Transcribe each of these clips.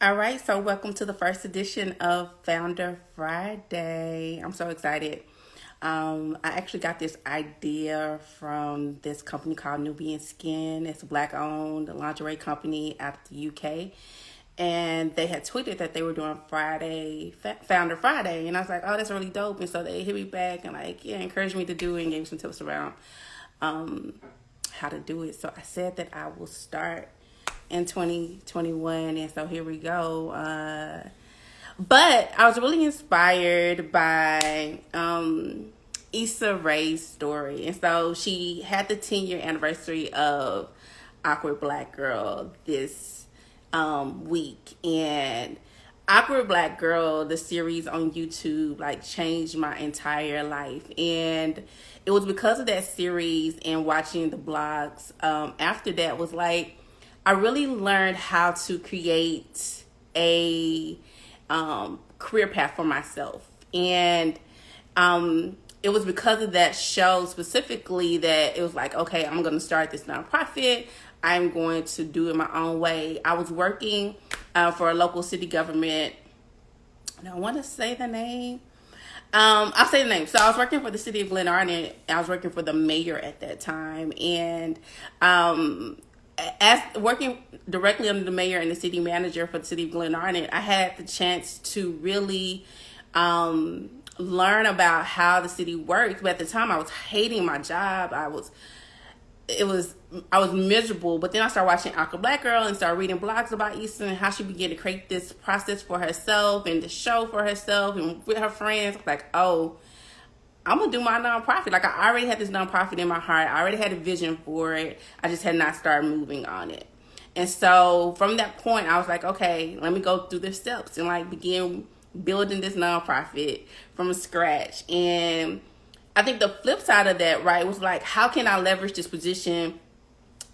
All right, so welcome to the first edition of Founder Friday. I'm so excited. I actually got this idea from this company called Nubian Skin. It's a black owned lingerie company out of the UK. And they had tweeted that they were doing Founder Friday. And I was like, oh, that's really dope. And so they hit me back and, like, yeah, encouraged me to do it and gave me some tips around um, how to do it. So I said that I will start in 2021, and so here we go. But I was really inspired by Issa Rae's story, and so she had the 10-year anniversary of Awkward Black Girl this week, and Awkward Black Girl, the series on YouTube, like changed my entire life. And it was because of that series and watching the blogs after that was like, I really learned how to create a career path for myself. And it was because of that show specifically that it was like, okay, I'm going to start this nonprofit. I'm going to do it my own way. I was working for a local city government. And I want to say the name. I'll say the name. So I was working for the city of Glenarden. I was working for the mayor at that time. And as working directly under the mayor and the city manager for the city of Glenarden, I had the chance to really learn about how the city works. But at the time, I was hating my job. I was miserable. But then I started watching Awkward Black Girl and started reading blogs about Issa and how she began to create this process for herself and the show for herself and with her friends. Like, oh, I'm gonna do my nonprofit. Like, I already had this nonprofit in my heart. I already had a vision for it. I just had not started moving on it. And so from that point, I was like, okay, let me go through the steps and like begin building this nonprofit from scratch. And I think the flip side of that, right, was like, how can I leverage this position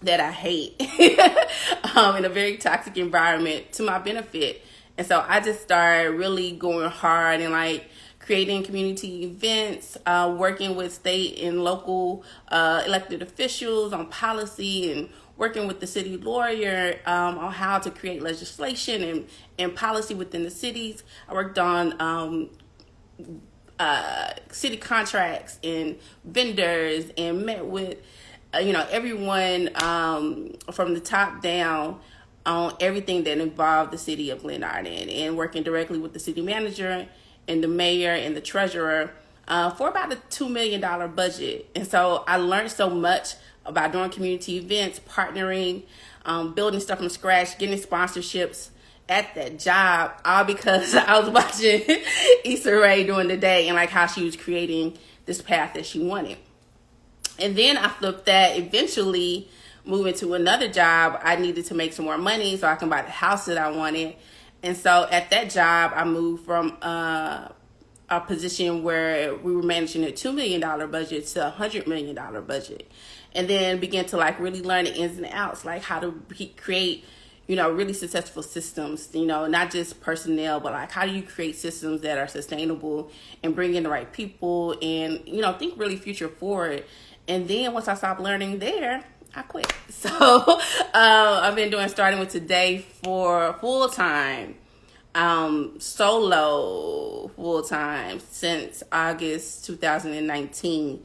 that I hate in a very toxic environment to my benefit? And so I just started really going hard and like creating community events, working with state and local elected officials on policy, and working with the city lawyer on how to create legislation and policy within the cities. I worked on city contracts and vendors and met with everyone from the top down on everything that involved the city of Glenarden, and working directly with the city manager and the mayor and the treasurer for about a $2 million budget. And so I learned so much about doing community events, partnering, building stuff from scratch, getting sponsorships at that job, all because I was watching Issa Rae during the day and like how she was creating this path that she wanted. And then I flipped that, eventually moving to another job. I needed to make some more money so I can buy the house that I wanted. And so at that job, I moved from a position where we were managing a $2 million budget to a $100 million budget. And then began to like really learn the ins and outs, like how to create, really successful systems, not just personnel, but like how do you create systems that are sustainable and bring in the right people and, think really future forward. And then once I stopped learning there, I quit. So I've been starting with Today for full-time, solo full-time since August 2019,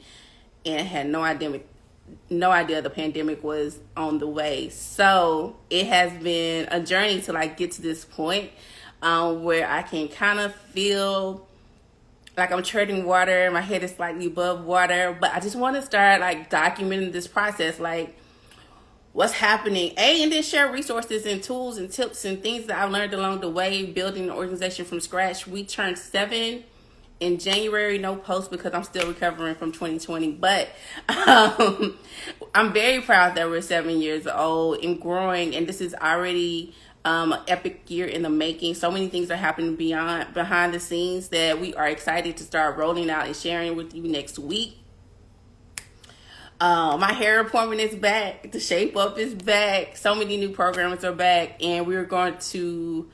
and had no idea the pandemic was on the way. So it has been a journey to like get to this point where I can kind of feel like I'm treading water. My head is slightly above water, but I just want to start like documenting this process, like what's happening, and then share resources and tools and tips and things that I've learned along the way, building an organization from scratch. We turned 7 in January, no post because I'm still recovering from 2020, but I'm very proud that we're 7 years old and growing, and this is already an epic year in the making. So many things are happening behind the scenes that we are excited to start rolling out and sharing with you next week. My hair appointment is back. The Shape Up is back. So many new programs are back, and we're going to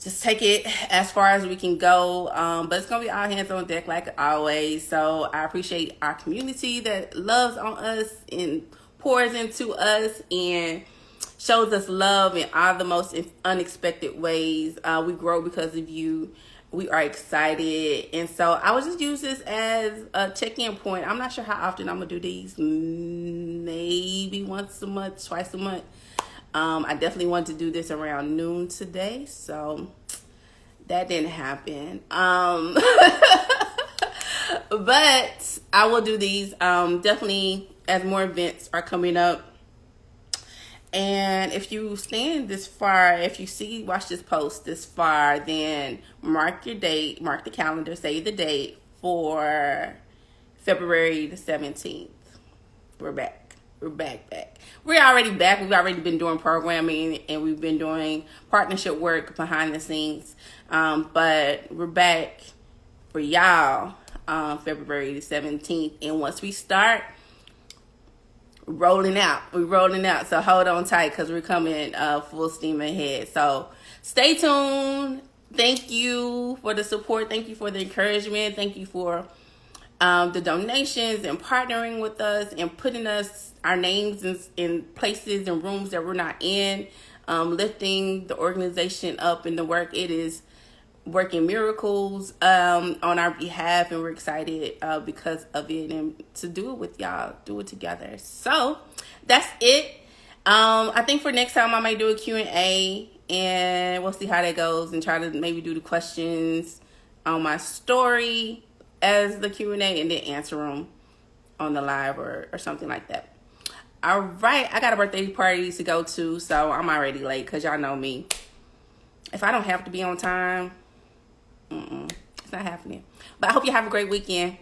just take it as far as we can go. But it's going to be all hands on deck like always. So I appreciate our community that loves on us and pours into us, and shows us love in all the most unexpected ways. We grow because of you. We are excited. And so I would just use this as a check-in point. I'm not sure how often I'm going to do these. Maybe once a month, twice a month. I definitely wanted to do this around noon today. So that didn't happen. But I will do these definitely as more events are coming up. And if you stand this far, if you watch this post this far, then mark your date, mark the calendar, save the date for February the 17th. We're back. We're back. We're already back. We've already been doing programming and we've been doing partnership work behind the scenes. But we're back for y'all February the 17th. And once we start, we're rolling out. So hold on tight because we're coming full steam ahead. So stay tuned. Thank you for the support. Thank you for the encouragement. Thank you for the donations and partnering with us and putting our names in places and rooms that we're not in, lifting the organization up in the work. It is working miracles on our behalf, and we're excited because of it, and to do it with y'all, do it together. So that's it. I think for next time I might do a Q&A, and we'll see how that goes, and try to maybe do the questions on my story as the Q&A, and then answer them on the live or something like that. All right, I got a birthday party to go to, so I'm already late because y'all know me. If I don't have to be on time, it's not happening. But I hope you have a great weekend.